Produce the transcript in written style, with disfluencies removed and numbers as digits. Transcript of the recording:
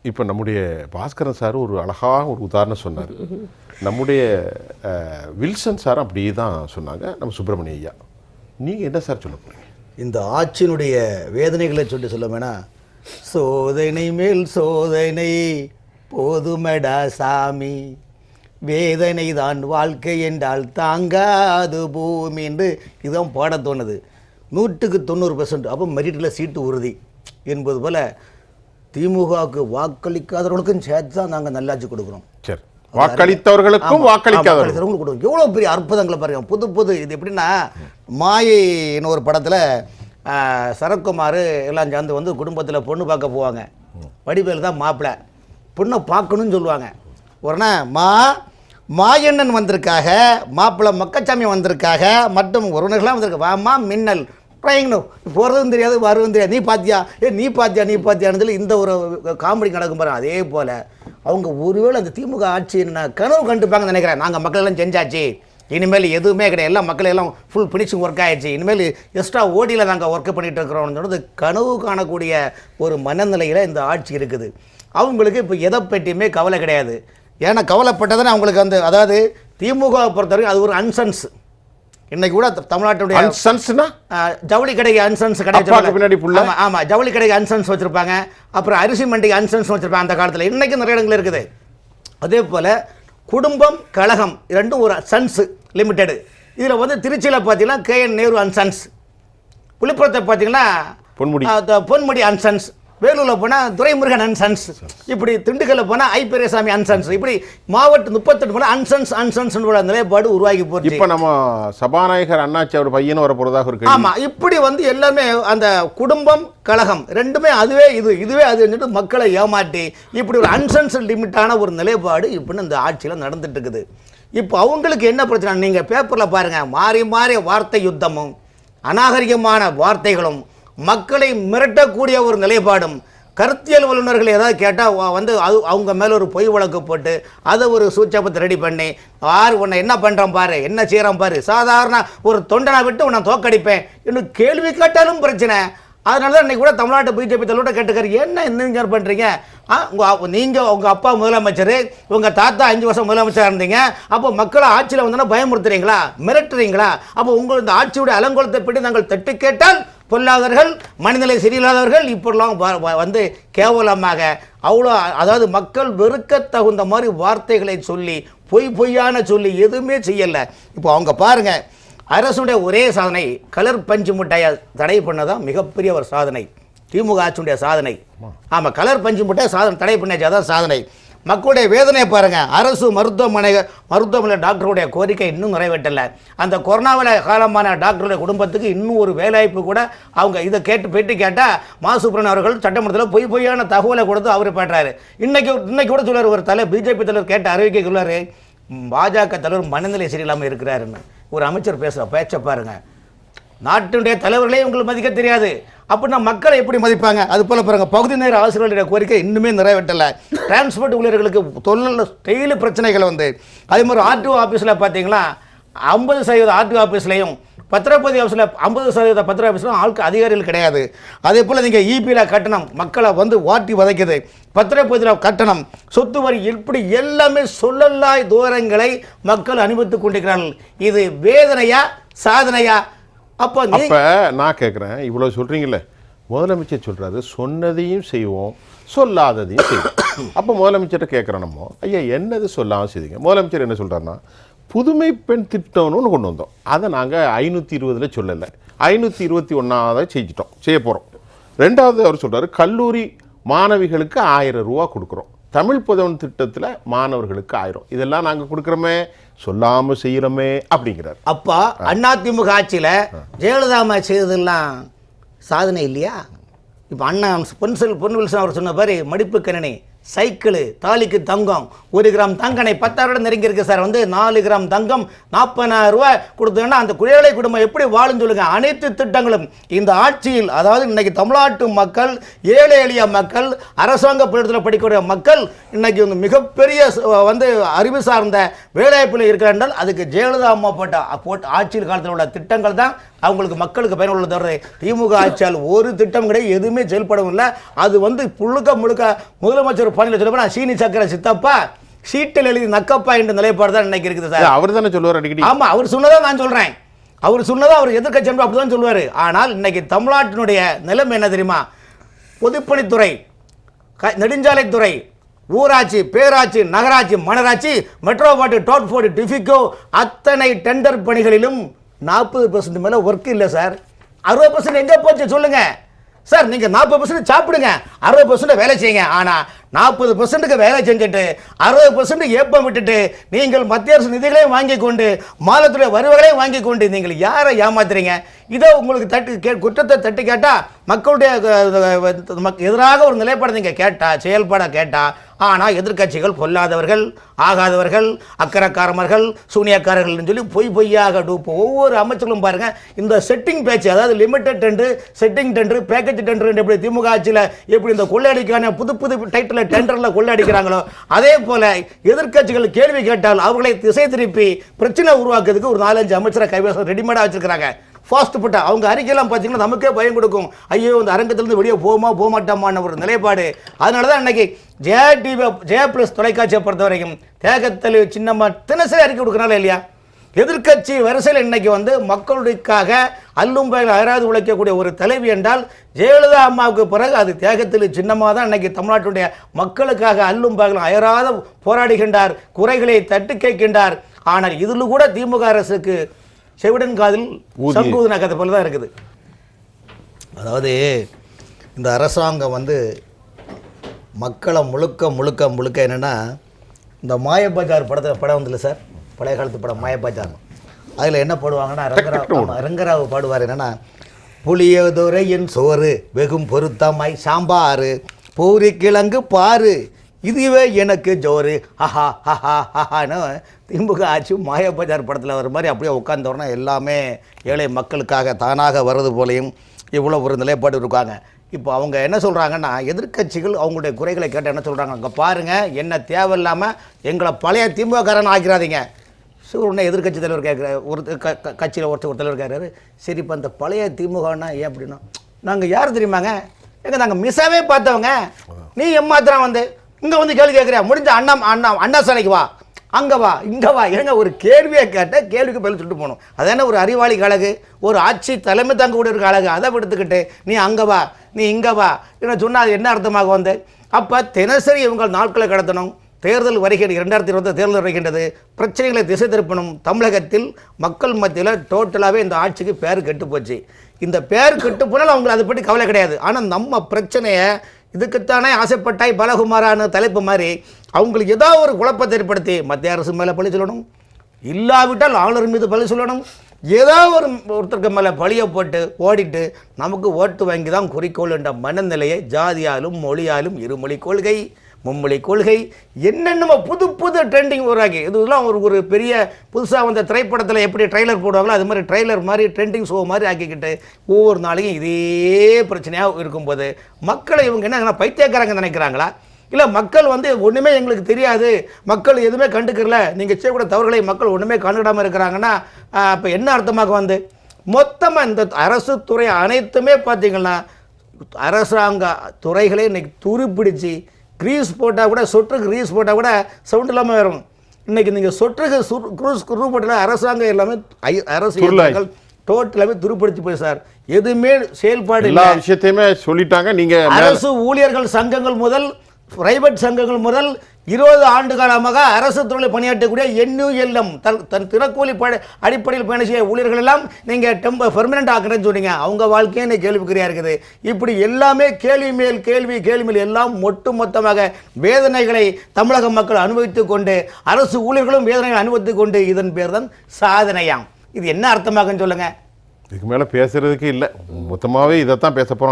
இப்போ நம்முடைய பாஸ்கரன் சார் ஒரு அழகாக ஒரு உதாரணம் சொன்னார். நம்முடைய வில்சன் சார் அப்படியே தான் சொன்னாங்க. நம்ம சுப்பிரமணிய ஐயா, நீங்கள் என்ன சார் சொல்ல போகிறீங்க? இந்த ஆட்சியினுடைய வேதனைகளை சொல்ல வேணா, சோதனை மேல் சோதனை போதுமடா சாமி, வேதனை தான் வாழ்க்கை என்றால் தாங்காது பூமி என்று இதுதான் பாட தோணுது. 100% அப்போ மெரிட்டில் சீட்டு உறுதி என்பது போல் திமுகவுக்கு வாக்களிக்காதவர்களுக்கும் சேர்த்து தான் நாங்கள் நல்லாட்சி கொடுக்குறோம். சரி, வாக்களித்தவர்களுக்கும் வாக்களிக்காதவர்களுக்கும் கொடுக்குறோம். எவ்வளோ பெரிய அற்புதங்களை பாருங்க. புது இது எப்படின்னா, மாயின்னு ஒரு படத்தில் சரத்குமார் எல்லாம் சேர்ந்து வந்து குடும்பத்தில் பொண்ணு பார்க்க போவாங்க. வடிவேல் தான் மாப்பிள்ளை, பொண்ணை பார்க்கணும்னு சொல்லுவாங்க. உடனே மாயண்ணன் வந்திருக்காக, மாப்பிள்ளை மக்கச்சாமி வந்திருக்காக, மற்றும் உறவினர்களாம் வந்திருக்க, வாமா மின்னல் ட்ரைங்னு போகிறதும் தெரியாது வருவதும் தெரியாது, நீ பார்த்தியான்னு சொல்லி இந்த ஒரு காமெடி நடக்கும் பாருங்க. அதே போல் அவங்க ஒருவேளை அந்த திமுக ஆட்சி என்ன கனவு கண்டுப்பாங்கன்னு நினைக்கிறேன். நாங்கள் மக்கள் எல்லாம் செஞ்சாச்சு, இனிமேல் எதுவுமே கிடையாது, எல்லாம் மக்கள் எல்லாம் ஃபுல் ஃபினிஷிங் ஒர்க் ஆகிடுச்சு, இனிமேல் எக்ஸ்ட்ரா ஓடியில் நாங்கள் ஒர்க் பண்ணிகிட்டு இருக்கிறோம்னு சொன்னது கனவு காணக்கூடிய ஒரு மனநிலையில் இந்த ஆட்சி இருக்குது. அவங்களுக்கு இப்போ எதை பற்றியுமே கவலை கிடையாது. ஏன்னா கவலைப்பட்டதுன்னு அவங்களுக்கு வந்து, அதாவது திமுகவை பொறுத்தவரைக்கும் அது ஒரு அன்சன்ஸ். இன்னைக்கு கூட தமிழ்நாட்டுடைய ஜவுளி கடைக்கு அன்சன்ஸ் கடை, ஆமாம் ஜவுளி கடைக்கு அன்சன்ஸ் வச்சுருப்பாங்க, அப்புறம் அரிசி மண்டிக்கு அன்சன்ஸ் வச்சுருப்பாங்க அந்த காலத்தில். இன்றைக்கும் நிறைய இடங்கள் இருக்குது. அதே போல் குடும்பம் கழகம் ரெண்டும் ஒரு சன்ஸ் லிமிட்டெடு. இதில் வந்து திருச்சியில் பார்த்தீங்கன்னா KN நேரு அன்சன்ஸ், விழுப்புரத்தை பார்த்தீங்கன்னா பொன்முடி அன்சன்ஸ், வேலூரில் போனால் துரைமுருகன் அன்சன்ஸ், இப்படி திண்டுக்கல்லில் போனால் பெரியசாமி அன்சன்ஸ், இப்படி மாவட்டம் 38 போனால் அன்சன்ஸ் நிலைப்பாடு உருவாகி போச்சு. இப்போ நம்ம சபாநாயகர் அண்ணாச்சி அவர் பையனும் வர போகிறதாக இருக்கு. ஆமாம், இப்படி வந்து எல்லாமே அந்த குடும்பம் கழகம் ரெண்டுமே அதுவே இதுவே அதுன்னு மக்களை ஏமாட்டி இப்படி ஒரு அன்சன்ஸ் லிமிட்டான ஒரு நிலைப்பாடு இப்படின்னு இந்த ஆட்சியில் நடந்துட்டு இருக்குது. இப்போ அவங்களுக்கு என்ன பிரச்சனை, நீங்கள் பேப்பரில் பாருங்கள், மாறி மாறி வார்த்தை யுத்தமும் அநாகரிகமான வார்த்தைகளும் மக்களை மிரட்டக்கூடிய ஒரு நிலைப்பாடும், கருத்தியல் வல்லுநர்கள் ஏதாவது கேட்டால் வந்து அவங்க மேலே ஒரு பொய் வழக்கு போட்டு அதை ஒரு சூச்சகத்தை ரெடி பண்ணி, உன்னை என்ன பண்ணுறோம் பாரு, என்ன செய்கிறோம் பாரு, சாதாரண ஒரு தொண்டனை விட்டு உன்னை தோக்கடிப்பேன் இன்னும் கேள்வி கேட்டாலும் பிரச்சனை. அதனால தான் இன்றைக்கி கூட தமிழ்நாட்டு பிஜேபி தலைவர்கிட்ட கேட்டுக்காரு, என்ன இந்த பண்ணுறீங்க, நீங்கள் உங்கள் அப்பா முதலமைச்சர், உங்கள் தாத்தா 5 வருஷம் முதலமைச்சராக இருந்தீங்க, அப்போ மக்களை ஆட்சியில் வந்தோன்னா பயமுறுத்துறீங்களா, மிரட்டுறீங்களா, அப்போ உங்கள் இந்த ஆட்சியுடைய அலங்கோலத்தை பற்றி நாங்கள் தட்டு கேட்டால் பொல்லாதவர்கள், மனிதநிலை சரியில்லாதவர்கள், இப்படிலாம் வந்து கேவலமாக அவ்வளோ, அதாவது மக்கள் வெறுக்க தகுந்த மாதிரி வார்த்தைகளை சொல்லி பொய்யான சொல்லி எதுவுமே செய்யலை. இப்போ அவங்க பாருங்கள், அரசுடைய ஒரே சாதனை கலர் பஞ்சு மிட்டாயை தடை பண்ணதான் மிகப்பெரிய ஒரு சாதனை, திமுக ஆட்சியுடைய சாதனை. ஆமாம், கலர் பஞ்சு மிட்டாய் தடை பண்ணாச்சு, அதான் சாதனை. மக்களுடைய வேதனையை பாருங்கள், அரசு மருத்துவமனை டாக்டருடைய கோரிக்கை இன்னும் நிறைவேற்றலை. அந்த கொரோனாவில் காலமான டாக்டருடைய குடும்பத்துக்கு இன்னும் ஒரு வேலைவாய்ப்பு கூட அவங்க இதை பேட்டி கேட்டால் மாசுப்பிரன் அவர்கள் சட்டமன்றத்தில் பொய்யான தகவலை கொடுத்து அவர் பெற்றார். இன்னைக்கு கூட சொல்லுவார், ஒரு பிஜேபி தலைவர் கேட்ட அறிவிக்கை சொல்லுவார், பாஜக தலைவர் மனநிலை சரியில்லாமல் இருக்கிறாருன்னு. ஒரு அமைச்சர் பேச்சை பாருங்க. நாட்டினுடைய தலைவர்களே உங்களுக்கு மதிக்க தெரியாது, அப்படின்னா மக்களை எப்படி மதிப்பாங்க? அது போல பாருங்க, பகுதி நேர ஆசிரியர்களுடைய கோரிக்கை இன்னுமே நிறைவேற்றலை. டிரான்ஸ்போர்ட் ஊழியர்களுக்கு தொழில் டெய்லி பிரச்சனைகள் வந்து, அதே மாதிரி RTO ஆஃபீஸில் பார்த்தீங்கன்னா 50% RTO ஆஃபீஸ்லையும், பத்திரப்பதிவு ஆஃபீஸில் 50% பத்திர ஆஃபீஸ்லையும் ஆட்கள் அதிகாரிகள் கிடையாது. அதே போல் நீங்கள் EPயில் கட்டணம் மக்களை வந்து வாட்டி வதைக்குது, பத்திரப்பதிவில் கட்டணம், சொத்து வரி, இப்படி எல்லாமே சொல்லலாய் தூரங்களை மக்கள் அனுபவித்துக் கொண்டிருக்கிறார்கள். இது வேதனையா சாதனையா? அப்போ நான் கேட்குறேன், இவ்வளோ சொல்கிறீங்களே, முதலமைச்சர் சொல்கிறாரு சொன்னதையும் செய்வோம் சொல்லாததையும் செய்வோம். அப்போ முதலமைச்சர்கிட்ட கேட்குறோம் நம்ம, ஐயா என்னது சொல்லாமல் செய்தீங்க? முதலமைச்சர் என்ன சொல்கிறாருன்னா, புதுமை பெண் திட்டம்னு ஒன்று கொண்டு வந்தோம், அதை நாங்கள் 520 சொல்லலை, 521 செய்ய போகிறோம். ரெண்டாவது அவர் சொல்கிறார், கல்லூரி மாணவிகளுக்கு 1000 ரூபா கொடுக்குறோம், தமிழ் புதவன் திட்டத்தில் மாணவர்களுக்கு 1000, இதெல்லாம் நாங்கள் கொடுக்குறோமே, சொல்லாமல் செய்கிறோமே அப்படிங்கிறார். அப்போ அதிமுக ஆட்சியில் ஜெயலலிதா செய்ததெல்லாம் சாதனை இல்லையா? இப்போ அண்ணா பொன்வில்சன் அவர் சொன்ன மாதிரி மடிப்பு கணினி, சைக்கிள், தாலிக்கு தங்கம், 1 கிராம் தங்கனை 10,000 நெருங்கி இருக்கு சார். வந்து 4 கிராம் தங்கம் 40,000 ரூபா கொடுத்தோன்னா அந்த குடியேழை குடும்பம் எப்படி வாழும் சொல்லுங்க. அனைத்து திட்டங்களும் இந்த ஆட்சியில், அதாவது இன்னைக்கு தமிழ்நாட்டு மக்கள், ஏழை எளிய மக்கள், அரசாங்க பள்ளிக்கூடத்தில் படிக்கக்கூடிய மக்கள் இன்னைக்கு வந்து மிகப்பெரிய வந்து அறிவு சார்ந்த வேலைவாய்ப்பில் இருக்கிறார்கள். அதுக்கு ஜெயலலிதா அம்மா போட்ட ஆட்சியில் காலத்தில் உள்ள திட்டங்கள் தான் அவங்களுக்கு மக்களுக்கு பயனுள்ள தவிர திமுக ஆட்சியால் ஒரு திட்டம் கிடையாது, எதுவுமே செயல்படவும் இல்லை. அது வந்து முழுக்க முதலமைச்சர் பணியில் சொல்லப்போனா சீனி சக்கரை சித்தப்பா சீட்டில் எழுதி நக்கப்பா என்ற நிலைப்பாடு தான் இன்னைக்கு இருக்குது சார். அவர் தானே சொல்லுவார் அடிக்கடி. ஆமா, அவர் சொன்னதா நான் சொல்றேன். அவர் சொன்னதா அவர் எதிர்க்கட்சி அப்படிதான் சொல்லுவாரு. ஆனால் இன்னைக்கு தமிழ்நாட்டினுடைய நிலைமை என்ன தெரியுமா? பொதுப்பணித்துறை, நெடுஞ்சாலைத்துறை, ஊராட்சி, பேராட்சி, நகராட்சி, மனராட்சி, மெட்ரோபாட்டு, டோட்ஃபோர்டு, டிஃபிகோ அத்தனை டெண்டர் பணிகளிலும் 40% மேல ஒர்க் இல்லை சார். 60% எங்க போச்சு சொல்லுங்க சார். நீங்க 40% சாப்பிடுங்க, 60% வேலை செய்யுங்க. ஆனா 40%க்கு வேலை செஞ்சுட்டு 60% ஏப்பம் விட்டுட்டு நீங்கள் மத்திய அரசு நிதிகளையும் வாங்கி கொண்டு மாநிலத்துடைய வருவாய்களையும் வாங்கி கொண்டு நீங்கள் யாரை ஏமாத்துறீங்க? இதோ உங்களுக்கு குற்றத்தை தட்டி கேட்டா மக்களுடைய எதிராக ஒரு நிலைப்பாடு நீங்க கேட்டா, செயல்பாட கேட்டா, ஆனால் எதிர்க்கட்சிகள் பொல்லாதவர்கள், ஆகாதவர்கள், அக்கறக்காரமர்கள், சூனியக்காரர்கள் சொல்லி பொய்யாக டூப்பு. ஒவ்வொரு அமைச்சர்களும் பாருங்க இந்த செட்டிங் பேச்சு, அதாவது limited tender, setting tender, package tender, எப்படி திமுக ஆட்சியில் எப்படி இந்த கொள்ளையடிக்கான புது டைட்டில் டெண்டர்ல கொள்ளையடிக்கிறாங்களோ அதே போல எதிர்க்கட்சிகள் கேள்வி கேட்டால் அவர்களை திசை திருப்பி பிரச்சனை உருவாக்குறதுக்கு ஒரு 4-5 அமைச்சரை கைவசம் ரெடிமேடா வச்சிருக்காங்க. ஃபாஸ்ட் புட்டா அவங்க அறிக்கையெல்லாம் பார்த்தீங்கன்னா நமக்கே பயம் கொடுக்கும். ஐயோ இந்த அரங்கத்திலிருந்து வெளியே போக மாட்டோமான ஒரு நிலைப்பாடு. அதனால தான் இன்னைக்கு ஜெயா+ தொலைக்காட்சியை பொறுத்த வரைக்கும் தேகத்தல் சின்னம்மா தினசரி அறிக்கை கொடுக்கறாங்களா இல்லையா? எதிர்க்கட்சி வரிசையில் இன்னைக்கு வந்து மக்களுக்காக அல்லும் பகலும் அயராது உழைக்கக்கூடிய ஒரு தலைவி என்றால் ஜெயலலிதா அம்மாவுக்கு பிறகு அது தியாகத்தில் சின்னமாக தான் இன்னைக்கு தமிழ்நாட்டுடைய மக்களுக்காக அல்லும் பகலும் அயராது போராடுகின்றார், குறைகளை தட்டி கேட்கின்றார். ஆனால் இதில் கூட திமுக அரசுக்கு செவிடன் காதில் சங்கூதின கதை போல தான் இருக்குது. அதாவது இந்த அரசாங்கம் வந்து மக்களை முழுக்க என்னென்னா, இந்த மாயபஜார் படம் வந்துல சார், பழைய காலத்து படம் மாயபஜார். அதில் என்ன பாடுவாங்கன்னா ரங்கராவ் பாடுவார் என்னென்னா, புளியதுரையின் சோறு வெகும் பொருத்தமாய் சாம்பாரு பூரி கிழங்கு பாரு இதுவே எனக்கு ஜோறு ஹஹா ஹஹா ஹஹான்னு திமுக ஆட்சி மாயபஜார் படத்தில் வர மாதிரி அப்படியே உட்காந்தோன்னா எல்லாமே ஏழை மக்களுக்காக தானாக வர்றது போலையும் இவ்வளோ ஒரு நிலைப்பாடு இருக்காங்க. இப்போ அவங்க என்ன சொல்கிறாங்கன்னா, எதிர்க்கட்சிகள் அவங்களுடைய குறைகளை கேட்டு என்ன சொல்கிறாங்க, அங்கே பாருங்கள் என்ன தேவையில்லாமல் எங்களை பழைய திமுககாரன் ஆக்கிறாதீங்க. உடனே எதிர்க்கட்சி தலைவர் கேட்குற ஒரு கட்சியில் ஒரு தலைவர் கேட்குறாரு, சரி இப்போ அந்த பழைய திமுகன்னா ஏன் அப்படின்னா, நாங்கள் யார் தெரியுமாங்க, எங்க நாங்கள் மிஸ்ஸாவே பார்த்தவங்க, நீ எம்மாத்திரம் வந்து இங்கே வந்து கேள்வி கேட்குறியா, முடிஞ்ச அண்ணா சாலைக்கு வா, அங்கே வா, இங்கே வா, ஏங்க ஒரு கேள்வியை கேட்ட கேள்விக்கு பதில் சொல்லிட்டு போகணும். அதான ஒரு அறிவாளி கழகு, ஒரு ஆட்சி தலைமை தாங்க கூட இருக்க அழகு. அதை எடுத்துக்கிட்டு நீ அங்கே வா, நீ இங்கே வா என்ன சொன்னால் அது என்ன அர்த்தமாக வந்து? அப்போ தினசரி இவங்க நாட்களை கடத்தணும். தேர்தல் வருகிறது, 2020 தேர்தல் வருகின்றது, பிரச்சனைகளை திசை திருப்பணும். தமிழகத்தில் மக்கள் மத்தியில் டோட்டலாகவே இந்த ஆட்சிக்கு பேர் கெட்டு போச்சு. இந்த பேர் கெட்டு போனால் அவங்களுக்கு அதை பற்றி கவலை கிடையாது. ஆனால் நம்ம பிரச்சனையை இதுக்குத்தானே ஆசைப்பட்டாய் பலகுமாரான தலைப்பு மாதிரி அவங்களுக்கு ஏதாவது ஒரு குழப்பத்தை ஏற்படுத்தி மத்திய அரசு மேலே பழி சொல்லணும், இல்லாவிட்டால் ஆளுநர் மீது பழி சொல்லணும், ஏதாவது ஒருத்தருக்கு மேலே பழியை போட்டு ஓடிட்டு நமக்கு ஓட்டு வாங்கி தான் குறிக்கோள் என்ற மனநிலையை ஜாதியாலும் மொழியாலும் இருமொழி கொள்கை, மும்மொழி கொள்கை, என்னென்னமோ புது ட்ரெண்டிங் உருவாக்கி இதெல்லாம் ஒரு பெரிய புதுசாக வந்த திரைப்படத்தில் எப்படி ட்ரெய்லர் போடுவாங்களோ அது மாதிரி ட்ரெய்லர் மாதிரி ட்ரெண்டிங் ஷோ மாதிரி ஆக்கிக்கிட்டு ஒவ்வொரு நாளைக்கும் இதே பிரச்சனையாக இருக்கும்போது மக்களை இவங்க என்ன பைத்தியக்காரங்க நினைக்கிறாங்களா? இல்லை மக்கள் வந்து ஒன்றுமே எங்களுக்கு தெரியாது, மக்கள் எதுவுமே கண்டுக்கிறல, நீங்கள் செய்யக்கூட தவறுகளை மக்கள் ஒன்றுமே கண்டுக்கிடாமல் இருக்கிறாங்கன்னா இப்போ என்ன அர்த்தமாக வந்து மொத்தமாக இந்த அரசு துறை அனைத்துமே பார்த்தீங்கன்னா அரசாங்க துறைகளே இன்னைக்கு துருப்பிடிச்சு க்ரீஸ் போட்டால் கூட, சொற்றுக்கு க்ரீஸ் போட்டால் கூட சவுண்ட் இல்லாமல் வரும். இன்றைக்கி நீங்கள் சொற்றுக்கு குரு போட்டால் அரசாங்கம் எல்லாமே அரசு டோட்டலாகவே துருப்படுத்தி போய் சார், எதுவுமே செயல்பாடு எல்லா விஷயத்தையுமே சொல்லிட்டாங்க. நீங்கள் அரசு ஊழியர்கள் சங்கங்கள் முதல் பிரைவேட் சங்கங்கள் முதல் 20 ஆண்டு காலமாக அரசு துறையில் பணியாற்றக்கூடிய NULM தன் தினக்கூலி அடிப்படையில் பயணம் செய்ய ஊழியர்கள் எல்லாம் நீங்கள் பெர்மனெண்ட் ஆக்குறேன்னு சொன்னீங்க. அவங்க வாழ்க்கையே எனக்கு கேள்விக்குறியாக இருக்குது. இப்படி எல்லாமே கேள்வி மேல் எல்லாம் ஒட்டுமொத்தமாக வேதனைகளை தமிழக மக்கள் அனுபவித்துக் கொண்டு அரசு ஊழியர்களும் வேதனைகளை அனுபவித்துக் கொண்டு இதன் பேர் தான் சாதனையாம். இது என்ன அர்த்தமாகுன்னு சொல்லுங்க. இதுக்கு மேலே பேசுறதுக்கு இல்லை, மொத்தமாகவே இதைத்தான் பேச போகிறோம்.